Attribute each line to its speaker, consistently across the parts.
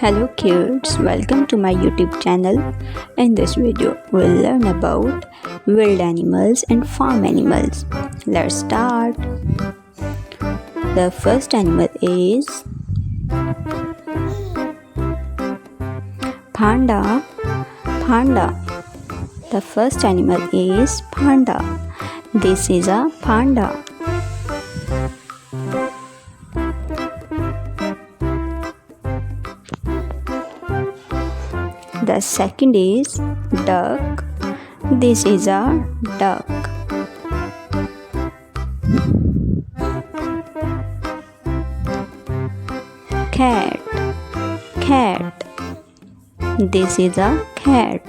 Speaker 1: Hello kids, welcome to my YouTube channel. In this video, we'll learn about wild animals and farm animals. Let's start. The first animal is panda. Panda. The first animal is panda. This is a panda. The second is duck. This is a duck. Cat. Cat. This is a cat.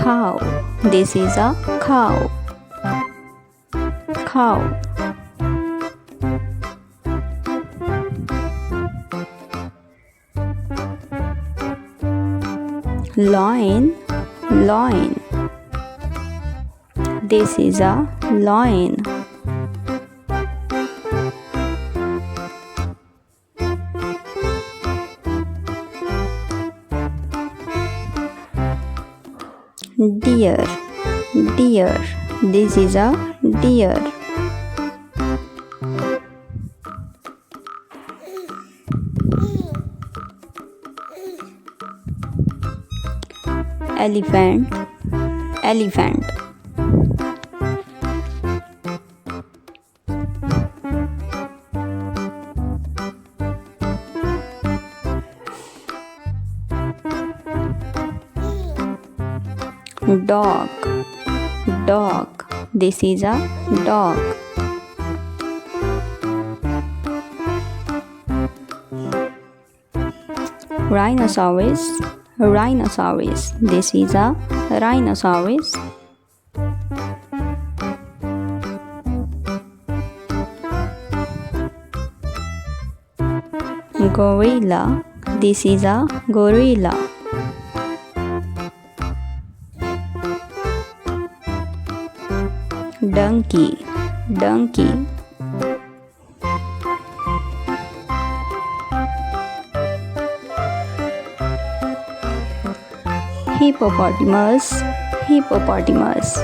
Speaker 1: Cow. This is a cow. Cow. Lion. Lion. This is a lion. Deer. Deer. This is a deer. Elephant. Elephant. Dog. Dog. This is a dog. Rhinoceros. Rhinoceros. This is a rhinoceros. Gorilla. This is a gorilla. Donkey. Donkey. Hippopotamus. Hippopotamus.